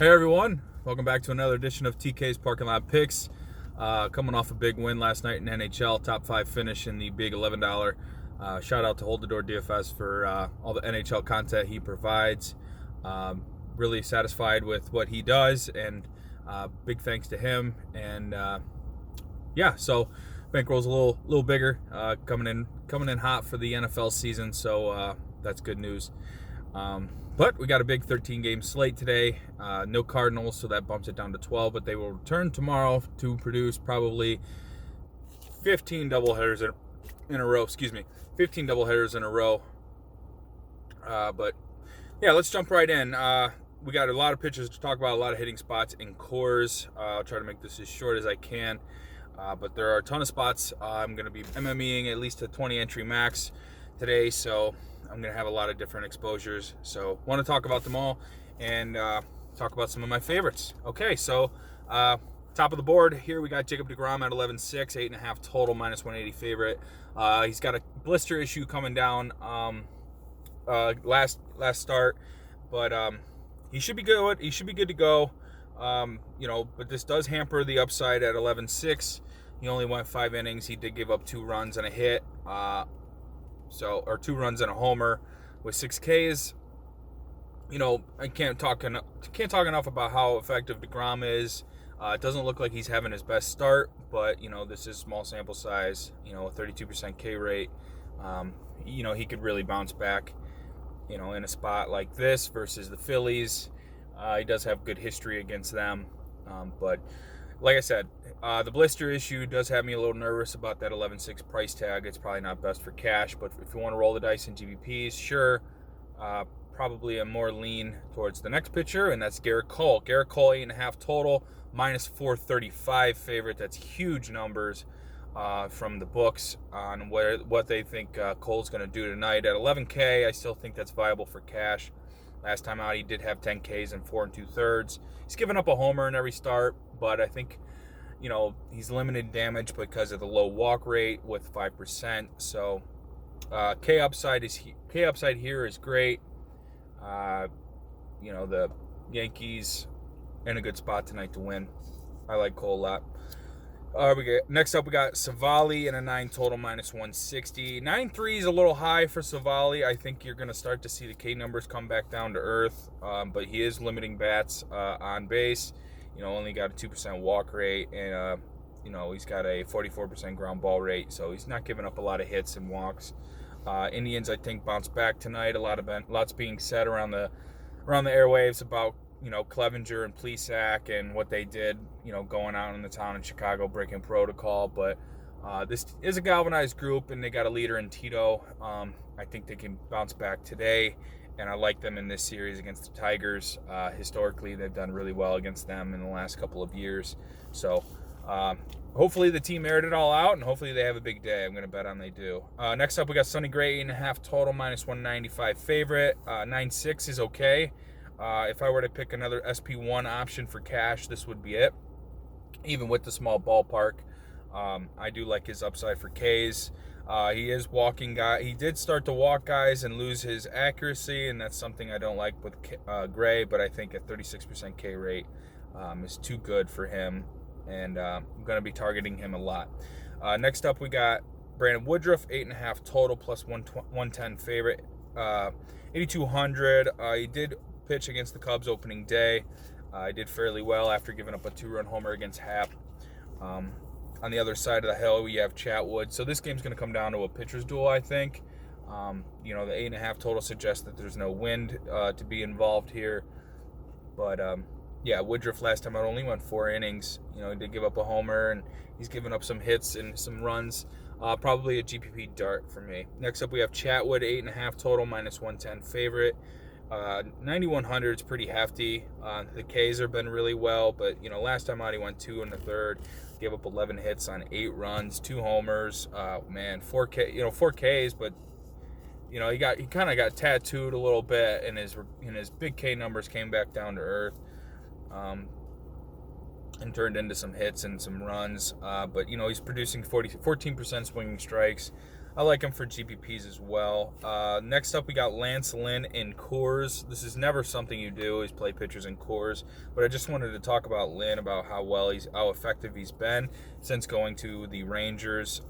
Hey everyone, welcome back to another edition of TK's Parking Lot Picks. Coming off a big win last night in NHL, top 5 finish in the big $11. Shout out to Hold the Door DFS for all the NHL content he provides. Really satisfied with what he does, and big thanks to him. And so bankroll's a little bigger, coming in hot for the NFL season. So that's good news. But we got a big 13-game slate today. No Cardinals, so that bumps it down to 12. But they will return tomorrow to produce probably 15 doubleheaders in a row. 15 doubleheaders in a row. But yeah, let's jump right in. We got a lot of pitchers to talk about, a lot of hitting spots in cores. I'll try to make this as short as I can. But there are a ton of spots. I'm going to be MMEing at least a 20 entry max today, so I'm going to have a lot of different exposures. So want to talk about them all and talk about some of my favorites. Okay, so top of the board here, we got Jacob deGrom at 11-6, 8.5 total, minus 180 favorite. He's got a blister issue coming down last start, but he should be good. He should be good to go. But this does hamper the upside at 11-6. He only went 5 innings. He did give up 2 runs and a hit. 2 runs and a homer with 6 Ks. I can't talk enough about how effective deGrom is. It doesn't look like he's having his best start, but this is small sample size. A 32% K rate. He could really bounce back. In a spot like this versus the Phillies. He does have good history against them, but like I said, the blister issue does have me a little nervous about that 11-6 price tag. It's probably not best for cash, but if you want to roll the dice in GPPs, sure. Probably a more lean towards the next pitcher, and that's Garrett Cole. Garrett Cole, 8.5 total, minus 435 favorite. That's huge numbers from the books on what they think Cole's going to do tonight. At 11K, I still think that's viable for cash. Last time out, he did have 10 Ks and 4 2/3. He's given up a homer in every start, but I think, he's limited damage because of the low walk rate with 5%. So K upside here is great. The Yankees in a good spot tonight to win. I like Cole a lot. Next up, we got Savali in a 9 total, minus 160. 9.3 is a little high for Savali. I think you're going to start to see the K numbers come back down to earth, but he is limiting bats on base. Only got a 2% walk rate, and he's got a 44% ground ball rate, so he's not giving up a lot of hits and walks. Indians, I think, bounce back tonight. Lots being said around the airwaves about Clevenger and Plesac and what they did, going out in the town in Chicago, breaking protocol. But this is a galvanized group, and they got a leader in Tito. I think they can bounce back today, and I like them in this series against the Tigers. Historically, they've done really well against them in the last couple of years. So hopefully the team aired it all out, and hopefully they have a big day. I'm going to bet on they do. Next up, we got Sonny Gray, 8.5 total, minus 195 favorite. 9.6 is okay. If I were to pick another SP1 option for cash, this would be it. Even with the small ballpark, I do like his upside for Ks. He is walking guy. He did start to walk guys and lose his accuracy, and that's something I don't like with Gray. But I think a 36% K rate is too good for him, and I'm going to be targeting him a lot. Next up, we got Brandon Woodruff, 8.5 total, plus 110 favorite. 8,200. He did pitch against the Cubs opening day. He did fairly well after giving up a 2-run homer against Happ. On the other side of the hill, we have Chatwood. So this game's going to come down to a pitcher's duel, I think. The 8.5 total suggests that there's no wind to be involved here. But, Woodruff last time out only went 4 innings. He did give up a homer, and he's given up some hits and some runs. Probably a GPP dart for me. Next up, we have Chatwood, 8.5 total, minus 110 favorite. 9,100 is pretty hefty. The Ks have been really well, but last time out he went 2 1/3, gave up 11 hits on 8 runs, 2 homers. 4 Ks, but he kind of got tattooed a little bit, and his big K numbers came back down to earth, and turned into some hits and some runs. But he's producing 14% swinging strikes. I like him for GPPs as well. Next up, we got Lance Lynn in Coors. This is never something you do, is play pitchers in Coors. But I just wanted to talk about Lynn, about how effective he's been since going to the Rangers.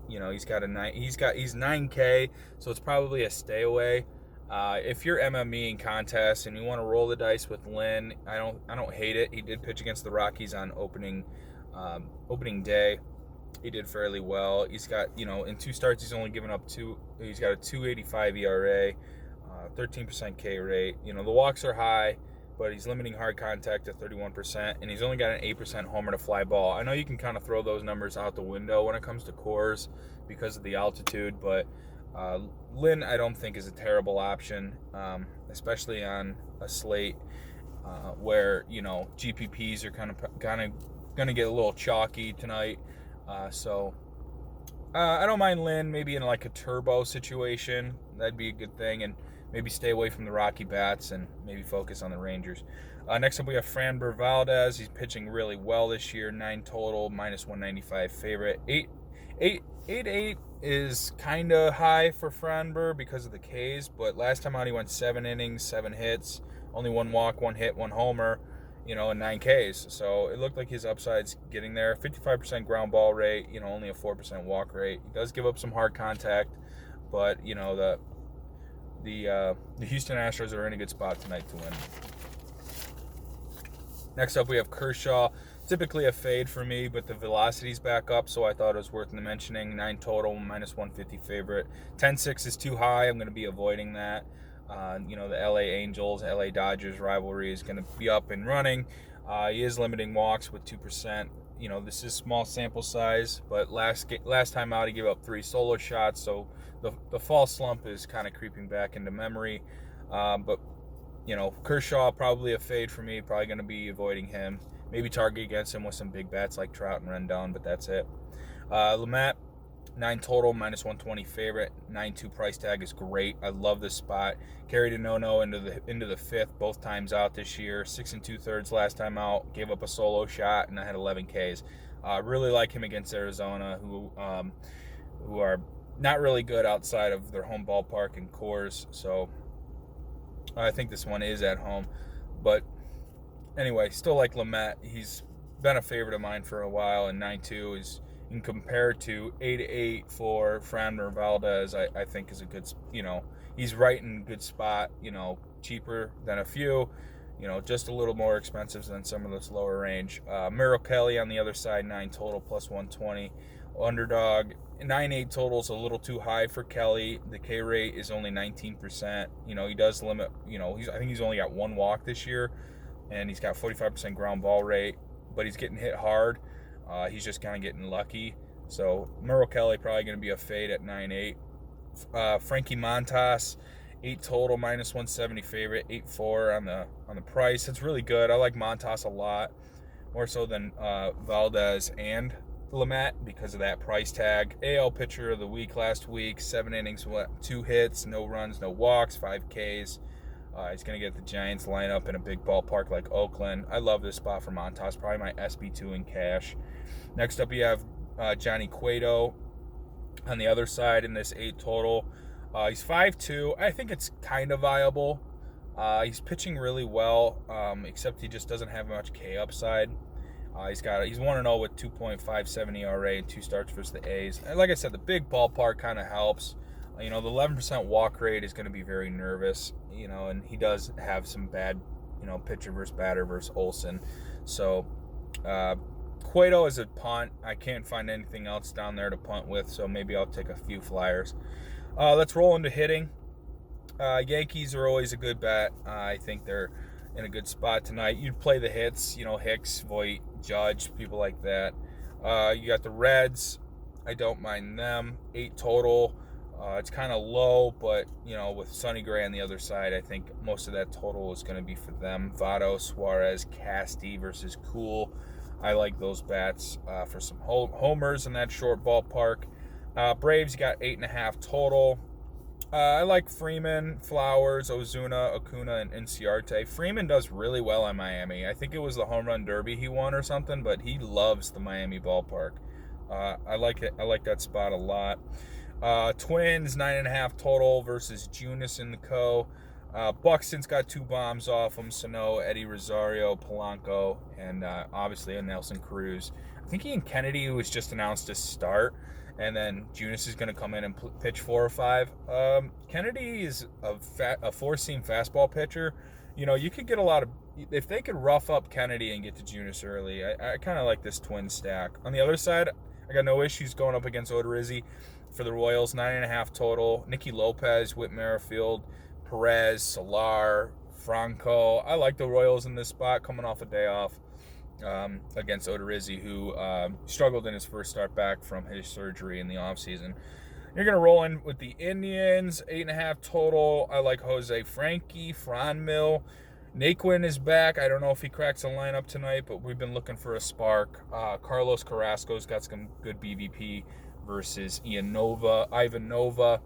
He's 9K, so it's probably a stay away. If you're MME in contests and you want to roll the dice with Lynn, I don't hate it. He did pitch against the Rockies on opening day. He did fairly well. He's got, in 2 starts, he's only given up he's got a 2.85 ERA, 13% K rate. The walks are high, but he's limiting hard contact to 31%, and he's only got an 8% homer to fly ball. I know you can kind of throw those numbers out the window when it comes to Coors because of the altitude, but Lynn, I don't think, is a terrible option, especially on a slate where, GPPs are kind of going to get a little chalky tonight. So I don't mind Lynn, maybe in like a turbo situation. That'd be a good thing, and maybe stay away from the Rocky bats and maybe focus on the Rangers. Next up, we have Framber Valdez. He's pitching really well this year. 9 total, minus 195 favorite. 8 is kind of high for Framber because of the Ks, but last time out he went 7 innings, 7 hits, only 1 walk, 1 hit, 1 homer, and 9 Ks. So it looked like his upside's getting there. 55% ground ball rate, only a 4% walk rate. He does give up some hard contact, but the Houston Astros are in a good spot tonight to win. Next up, we have Kershaw. Typically a fade for me, but the velocity's back up, so I thought it was worth mentioning. 9 total, minus 150 favorite. 10-6 is too high. I'm going to be avoiding that. The LA Angels, LA Dodgers rivalry is going to be up and running. He is limiting walks with 2%. This is small sample size, but last time out he gave up 3 solo shots, so the fall slump is kind of creeping back into memory. But Kershaw, probably a fade for me. Probably going to be avoiding him. Maybe target against him with some big bats like Trout and Rendon, but that's it. Lamet, 9 total, minus 120 favorite. 9.2 price tag is great. I love this spot. Carried a no-no into the 5th both times out this year. 6 2/3 last time out. Gave up a solo shot, and I had 11 Ks. Really like him against Arizona, who are not really good outside of their home ballpark in Coors. So I think this one is at home, but anyway, still like Lamet. He's been a favorite of mine for a while, and 9.2 is, in compared to 8 for Framber Valdez, I think is a good, he's right in a good spot, cheaper than a few, just a little more expensive than some of this lower range. Merrill Kelly on the other side, 9 total, plus 120. Underdog, 9.8 total is a little too high for Kelly. The K rate is only 19%. He does limit, I think he's only got 1 walk this year, and he's got 45% ground ball rate, but he's getting hit hard. He's just kind of getting lucky. So Merrill Kelly probably going to be a fade at 9.8. Frankie Montas, 8 total, minus 170 favorite. 8.4 on the price. It's really good. I like Montas a lot, more so than Valdez and Lamet because of that price tag. AL pitcher of the week last week. 7 innings, 2 hits, no runs, no walks, 5 Ks. He's going to get the Giants lineup in a big ballpark like Oakland. I love this spot for Montas. Probably my SB2 in cash. Next up, you have Johnny Cueto on the other side in this 8 total. He's 5'2". I think it's kind of viable. He's pitching really well, except he just doesn't have much K upside. He's 1-0 with 2.57 ERA and 2 starts versus the A's. And like I said, the big ballpark kind of helps. The 11% walk rate is going to be very nervous, and he does have some bad, pitcher versus batter versus Olsen. So, Cueto is a punt. I can't find anything else down there to punt with, so maybe I'll take a few flyers. Let's roll into hitting. Yankees are always a good bet. I think they're in a good spot tonight. You'd play the hits, Hicks, Voit, Judge, people like that. You got the Reds. I don't mind them. 8 total. It's kind of low, but, with Sonny Gray on the other side, I think most of that total is going to be for them. Votto, Suarez, Casti versus Cool. I like those bats for some homers in that short ballpark. Braves, you got 8.5 total. I like Freeman, Flowers, Ozuna, Acuna, and Inciarte. Freeman does really well in Miami. I think it was the home run derby he won or something, but he loves the Miami ballpark. I like it. I like that spot a lot. Twins, 9.5 total versus Junis in the co. Buxton's got 2 bombs off him. Sano, Eddie Rosario, Polanco, and obviously a Nelson Cruz. I think Ian Kennedy was just announced to start, and then Junis is going to come in and pitch 4 or 5. Kennedy is a 4-seam fastball pitcher. You know, you could get a lot of, if they could rough up Kennedy and get to Junis early, I kind of like this twin stack. On the other side, I got no issues going up against Odorizzi for the Royals, 9.5 total. Nicky Lopez, Whit Merrifield, Perez, Solar, Franco. I like the Royals in this spot coming off a day off against Odorizzi, who struggled in his first start back from his surgery in the offseason. You're going to roll in with the Indians, 8.5 total. I like Jose Frankie, Franmil. Naquin is back. I don't know if he cracks the lineup tonight, but we've been looking for a spark. Carlos Carrasco's got some good BVP versus Ivan Nova.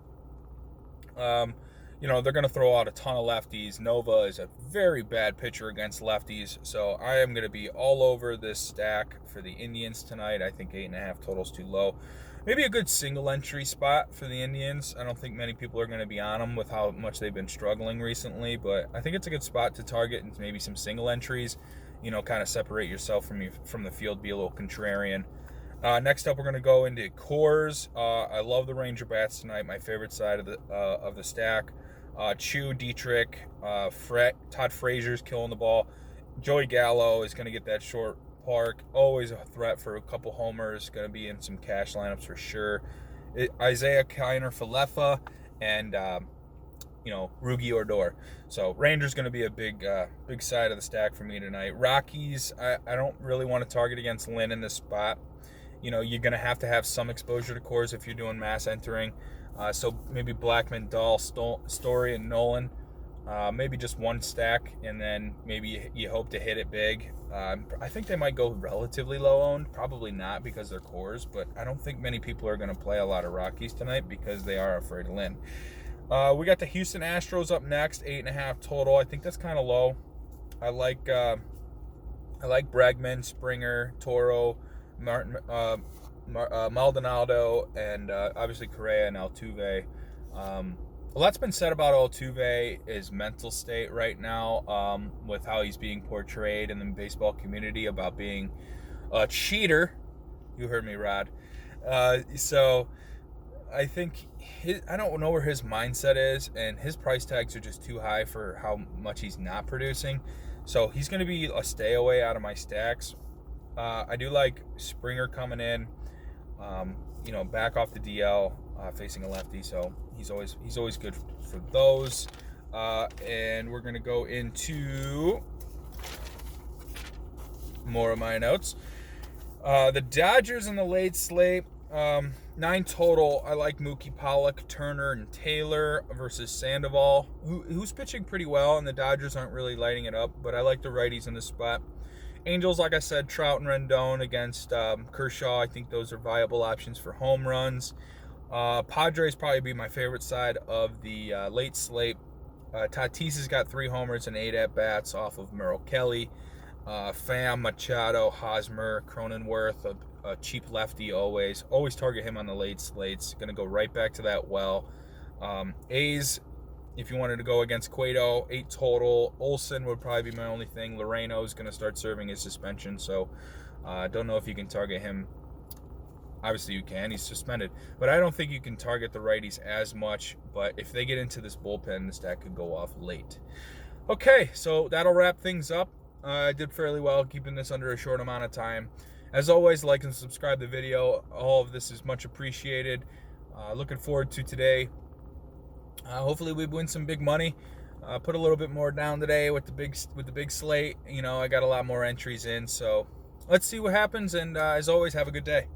You know, they're going to throw out a ton of lefties. Nova is a very bad pitcher against lefties, so I am going to be all over this stack for the Indians tonight. I think 8.5 total is too low. Maybe a good single entry spot for the Indians. I don't think many people are going to be on them with how much they've been struggling recently, but I think it's a good spot to target and maybe some single entries. You know, kind of separate yourself from the field, be a little contrarian. Next up, we're going to go into Coors. I love the Ranger bats tonight. My favorite side of the stack. Chu, Dietrich, Todd Frazier's killing the ball. Joey Gallo is going to get that short park. Always a threat for a couple homers. Going to be in some cash lineups for sure. Isaiah Kiner Falefa and Rugi Odor. So Rangers going to be a big side of the stack for me tonight. Rockies, I don't really want to target against Lynn in this spot. You know, you're going to have some exposure to Coors if you're doing mass entering. So maybe Blackman, Dahl, Story, and Nolan. Maybe just one stack, and then maybe you hope to hit it big. I think they might go relatively low owned. Probably not because they're Coors, but I don't think many people are going to play a lot of Rockies tonight because they are afraid of Lynn. We got the Houston Astros up next, 8.5 total. I think that's kind of low. I like Bregman, Springer, Toro, Martin, Maldonado, and obviously Correa and Altuve. A lot's been said about Altuve, his mental state right now, with how he's being portrayed in the baseball community about being a cheater. You heard me, Rod. So I think I don't know where his mindset is, and his price tags are just too high for how much he's not producing. So he's going to be a stay away out of my stacks. I do like Springer coming in, back off the DL, facing a lefty. So he's always good for those. And we're gonna go into more of my notes. The Dodgers in the late slate, 9 total. I like Mookie, Pollock, Turner, and Taylor versus Sandoval, who's pitching pretty well, and the Dodgers aren't really lighting it up. But I like the righties in this spot. Angels, like I said, Trout and Rendon against Kershaw. I think those are viable options for home runs. Padres probably be my favorite side of the late slate. Tatis has got 3 homers and 8 at-bats off of Merrill Kelly. Pham, Machado, Hosmer, Cronenworth, a cheap lefty always. Always target him on the late slates. Going to go right back to that well. A's, if you wanted to go against Cueto, 8 total. Olsen would probably be my only thing. Loreno is going to start serving his suspension, so don't know if you can target him. Obviously you can, he's suspended. But I don't think you can target the righties as much. But if they get into this bullpen, the stack could go off late. Okay, so that'll wrap things up. I did fairly well keeping this under a short amount of time. As always, like and subscribe to the video. All of this is much appreciated. Looking forward to today. Hopefully we win some big money. Put a little bit more down today with the big slate. I got a lot more entries in, so let's see what happens. And as always, have a good day.